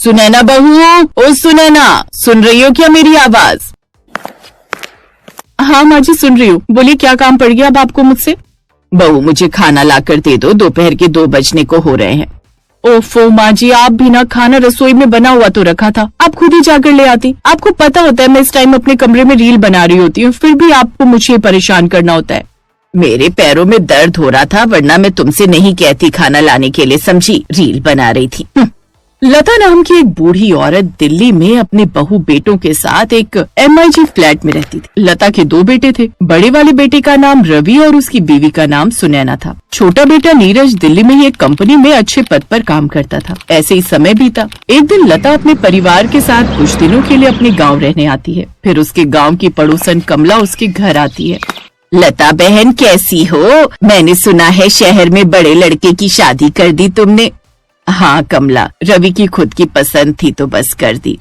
सुनैना बहू, ओ सुनैना, सुन रही हो क्या मेरी आवाज? हाँ माँ जी सुन रही हूँ, बोलिए क्या काम पड़ गया अब आपको मुझसे? बहू मुझे खाना लाकर दे दो, दोपहर के 2 बजने को हो रहे हैं। ओफो माँ जी, आप भी ना, खाना रसोई में बना हुआ तो रखा था, आप खुद ही जाकर ले आती। आपको पता होता है मैं इस टाइम अपने कमरे में रील बना रही होती हूँ, फिर भी आपको मुझे परेशान करना होता है। मेरे पैरों में दर्द हो रहा था, वरना मैं तुमसे नहीं कहती खाना लाने के लिए, समझी? रील बना रही थी। लता नाम की एक बूढ़ी औरत दिल्ली में अपने बहू बेटों के साथ एक MIG फ्लैट में रहती थी। लता के 2 बेटे थे। बड़े वाले बेटे का नाम रवि और उसकी बीवी का नाम सुनैना था। छोटा बेटा नीरज दिल्ली में ही एक कंपनी में अच्छे पद पर काम करता था। ऐसे ही समय बीता। एक दिन लता अपने परिवार के साथ कुछ दिनों के लिए अपने गाँव रहने आती है। फिर उसके गाँव की पड़ोसन कमला उसके घर आती है। लता बहन कैसी हो? मैंने सुना है शहर में बड़े लड़के की शादी कर दी तुमने। हाँ कमला, रवि की खुद की पसंद थी तो बस कर दी।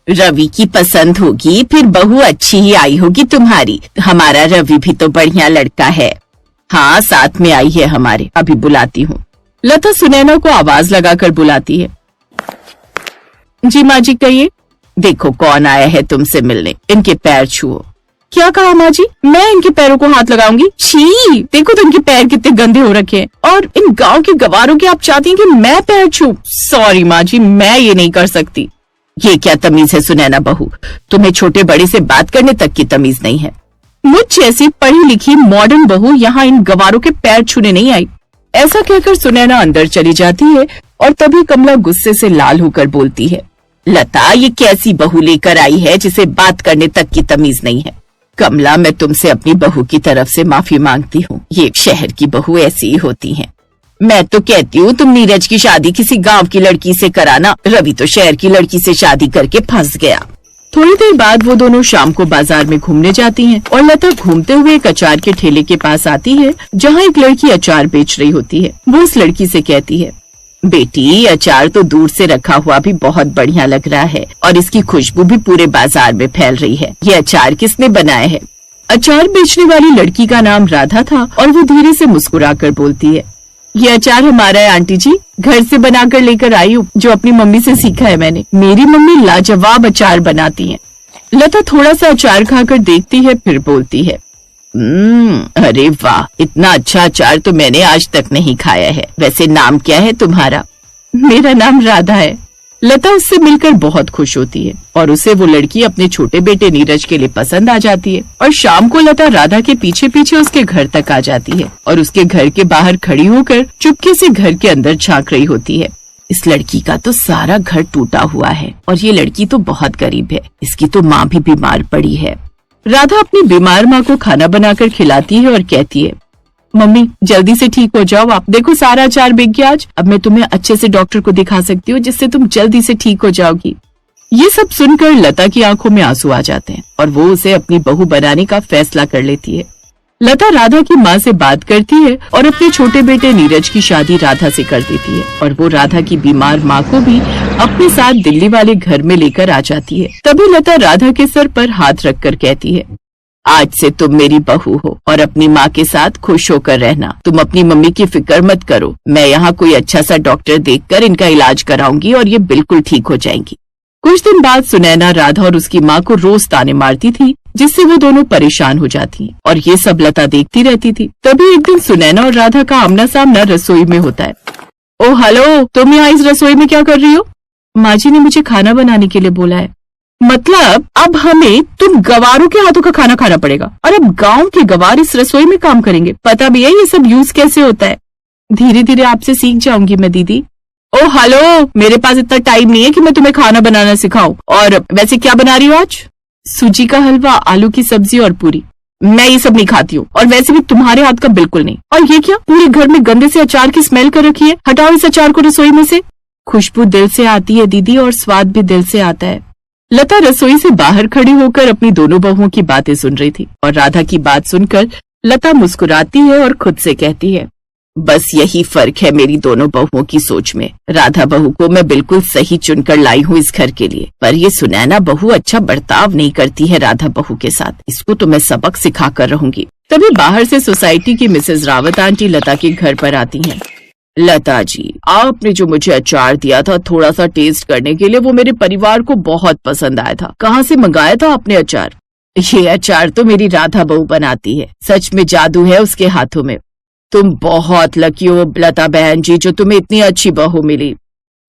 रवि की पसंद होगी फिर बहू अच्छी ही आई होगी तुम्हारी। हमारा रवि भी तो बढ़िया लड़का है। हाँ साथ में आई है हमारे, अभी बुलाती हूँ। लता सुनैना को आवाज लगाकर बुलाती है। जी माँ जी कहिए। देखो कौन आया है तुमसे मिलने, इनके पैर छुओ। क्या कहा माँ जी? मैं इनके पैरों को हाथ लगाऊंगी? छी, देखो तो इनके पैर कितने गंदे हो रखे हैं, और इन गांव के गवारों के आप चाहती हैं कि मैं पैर छू? सॉरी माँ जी, मैं ये नहीं कर सकती। ये क्या तमीज है सुनैना बहू, तुम्हें छोटे बड़े से बात करने तक की तमीज नहीं है। मुझ जैसी पढ़ी लिखी मॉडर्न बहू यहाँ इन गवारों के पैर छूने नहीं आई। ऐसा कहकर सुनैना अंदर चली जाती है और तभी कमला गुस्से से लाल होकर बोलती है, लता ये कैसी बहू लेकर आई है जिसे बात करने तक की तमीज नहीं है? कमला मैं तुमसे अपनी बहू की तरफ से माफी मांगती हूँ, ये शहर की बहू ऐसी ही होती हैं। मैं तो कहती हूँ तुम नीरज की शादी किसी गांव की लड़की से कराना, रवि तो शहर की लड़की से शादी करके फंस गया। थोड़ी देर बाद वो दोनों शाम को बाजार में घूमने जाती हैं और लता घूमते हुए एक अचार के ठेले के पास आती है जहाँ एक लड़की अचार बेच रही होती है। वो उस लड़की से कहती है, बेटी अचार तो दूर से रखा हुआ भी बहुत बढ़िया लग रहा है और इसकी खुशबू भी पूरे बाजार में फैल रही है। ये अचार किसने बनाया है? अचार बेचने वाली लड़की का नाम राधा था और वो धीरे से मुस्कुराकर बोलती है, ये अचार हमारा है आंटी जी, घर से बनाकर लेकर आई हूँ, जो अपनी मम्मी से सीखा है मैंने। मेरी मम्मी लाजवाब अचार बनाती है। लता थोड़ा सा अचार खाकर देखती है, फिर बोलती है, अरे वाह, इतना अच्छा अचार तो मैंने आज तक नहीं खाया है। वैसे नाम क्या है तुम्हारा? मेरा नाम राधा है। लता उससे मिलकर बहुत खुश होती है और उसे वो लड़की अपने छोटे बेटे नीरज के लिए पसंद आ जाती है। और शाम को लता राधा के पीछे पीछे उसके घर तक आ जाती है और उसके घर के बाहर खड़ी होकर चुपके से घर के अंदर झांक रही होती है। इस लड़की का तो सारा घर टूटा हुआ है और ये लड़की तो बहुत गरीब है, इसकी तो माँ भी बीमार पड़ी है। राधा अपनी बीमार माँ को खाना बनाकर खिलाती है और कहती है, मम्मी जल्दी से ठीक हो जाओ आप, देखो सारा अचार बिक गया आज। अब मैं तुम्हें अच्छे से डॉक्टर को दिखा सकती हूँ जिससे तुम जल्दी से ठीक हो जाओगी। ये सब सुनकर लता की आंखों में आंसू आ जाते हैं और वो उसे अपनी बहू बनाने का फैसला कर लेती है। लता राधा की माँ से बात करती है और अपने छोटे बेटे नीरज की शादी राधा से कर देती है और वो राधा की बीमार माँ को भी अपने साथ दिल्ली वाले घर में लेकर आ जाती है। तभी लता राधा के सर पर हाथ रखकर कहती है, आज से तुम मेरी बहू हो और अपनी माँ के साथ खुश होकर रहना। तुम अपनी मम्मी की फिक्र मत करो, मैं यहाँ कोई अच्छा सा डॉक्टर देखकर इनका इलाज कराऊंगी और ये बिल्कुल ठीक हो जाएंगी। कुछ दिन बाद सुनैना राधा और उसकी माँ को रोज ताने मारती थी, जिससे वो दोनों परेशान हो जाती और ये सब लता देखती रहती थी। तभी एक दिन सुनैना और राधा का आमना सामना रसोई में होता है। ओ हेलो, तुम यहाँ इस रसोई में क्या कर रही हो? माँ जी ने मुझे खाना बनाने के लिए बोला है। मतलब अब हमें तुम गवारों के हाथों का खाना खाना पड़ेगा और अब गांव के गवार इस रसोई में काम करेंगे? पता भी है ये सब यूज कैसे होता है? धीरे धीरे आपसे सीख जाऊंगी मैं दीदी। ओ हेलो, मेरे पास इतना टाइम नहीं है कि मैं तुम्हें खाना बनाना सिखाऊं। और वैसे क्या बना रही हो आज? सूजी का हलवा, आलू की सब्जी और पूरी। मैं ये सब नहीं खाती हूँ और वैसे भी तुम्हारे हाथ का बिल्कुल नहीं। और ये क्या, पूरे घर में गंदे से अचार की स्मेल कर रखी है, हटाओ इस अचार को रसोई में से। खुशबू दिल से आती है दीदी और स्वाद भी दिल से आता है। लता रसोई से बाहर खड़ी होकर अपनी दोनों बहुओं की बातें सुन रही थी और राधा की बात सुनकर लता मुस्कुराती है और खुद से कहती है, बस यही फर्क है मेरी दोनों बहुओं की सोच में। राधा बहू को मैं बिल्कुल सही चुनकर लाई हूँ इस घर के लिए, पर ये सुनैना बहू अच्छा बर्ताव नहीं करती है राधा बहू के साथ। इसको तो मैं सबक सिखा कर रहूंगी। तभी बाहर से सोसाइटी की मिसेज रावत आंटी लता के घर पर आती हैं। लता जी, आपने जो मुझे अचार दिया था थोड़ा सा टेस्ट करने के लिए, वो मेरे परिवार को बहुत पसंद आया था। कहाँ से मंगाया था आपने अचार? ये अचार तो मेरी राधा बहू बनाती है, सच में जादू है उसके हाथों में। तुम बहुत लकी हो लता बहन जी, जो तुम्हें इतनी अच्छी बहू मिली।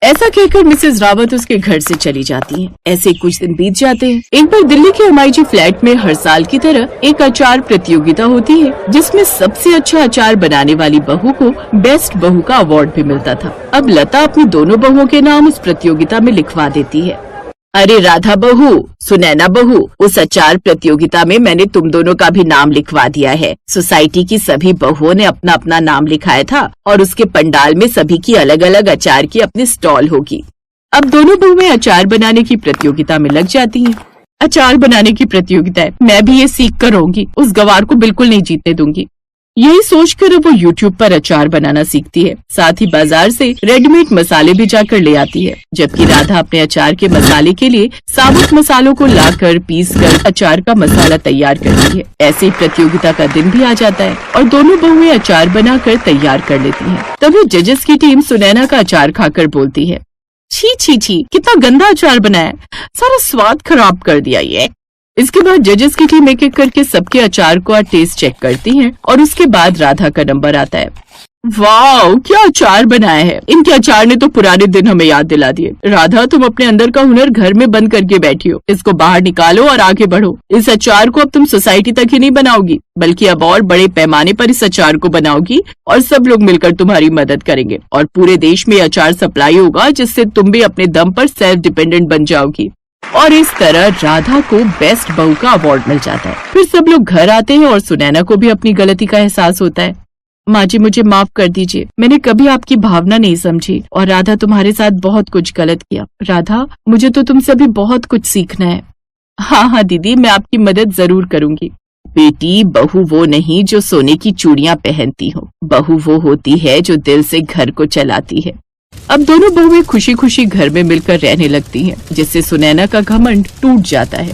ऐसा कहकर मिसेस रावत उसके घर से चली जाती हैं। ऐसे कुछ दिन बीत जाते हैं। एक बार दिल्ली के MIG फ्लैट में हर साल की तरह एक अचार प्रतियोगिता होती है, जिसमें सबसे अच्छा अचार बनाने वाली बहू को बेस्ट बहू का अवार्ड भी मिलता था। अब लता अपनी दोनों बहुओं के नाम उस प्रतियोगिता में लिखवा देती है। अरे राधा बहू, सुनैना बहू, उस अचार प्रतियोगिता में मैंने तुम दोनों का भी नाम लिखवा दिया है। सोसाइटी की सभी बहुओं ने अपना अपना नाम लिखाया था और उसके पंडाल में सभी की अलग अलग अचार की अपनी स्टॉल होगी। अब दोनों बहुएं अचार बनाने की प्रतियोगिता में लग जाती हैं। अचार बनाने की प्रतियोगिता है, मैं भी ये सीख कर रहूंगी, उस गवार को बिल्कुल नहीं जीतने दूंगी। यही सोचकर वो YouTube पर अचार बनाना सीखती है। साथ ही बाजार से रेडीमेड मसाले भी जाकर ले आती है, जबकि राधा अपने अचार के मसाले के लिए साबुत मसालों को लाकर पीसकर अचार का मसाला तैयार करती है। ऐसे ही प्रतियोगिता का दिन भी आ जाता है और दोनों बहुएं अचार बनाकर तैयार कर लेती हैं। तभी जजेस की टीम सुनैना का अचार खाकर बोलती है, छी छी छी, कितना गंदा अचार बनाया, सारा स्वाद खराब कर दिया ये। इसके बाद जजेस की टीम एक एक करके सबके अचार को टेस्ट चेक करती है और उसके बाद राधा का नंबर आता है। वाह, क्या अचार बनाया है, इनके अचार ने तो पुराने दिन हमें याद दिला दिए। राधा, तुम अपने अंदर का हुनर घर में बंद करके बैठी हो, इसको बाहर निकालो और आगे बढ़ो। इस अचार को अब तुम सोसाइटी तक ही नहीं बनाओगी, बल्कि अब और बड़े पैमाने पर इस अचार को बनाओगी और सब लोग मिलकर तुम्हारी मदद करेंगे और पूरे देश में अचार सप्लाई होगा, जिससे तुम भी अपने दम पर सेल्फ डिपेंडेंट बन जाओगी। और इस तरह राधा को बेस्ट बहू का अवार्ड मिल जाता है। फिर सब लोग घर आते हैं और सुनैना को भी अपनी गलती का एहसास होता है। माँ जी, मुझे माफ कर दीजिए, मैंने कभी आपकी भावना नहीं समझी और राधा तुम्हारे साथ बहुत कुछ गलत किया। राधा, मुझे तो तुमसे अभी बहुत कुछ सीखना है। हाँ हाँ दीदी, मैं आपकी मदद जरूर करूंगी। बेटी, बहू वो नहीं जो सोने की चूड़ियां पहनती हो, बहू वो होती है जो दिल से घर को चलाती है। अब दोनों बहुएं खुशी खुशी घर में मिलकर रहने लगती हैं, जिससे सुनैना का घमंड टूट जाता है।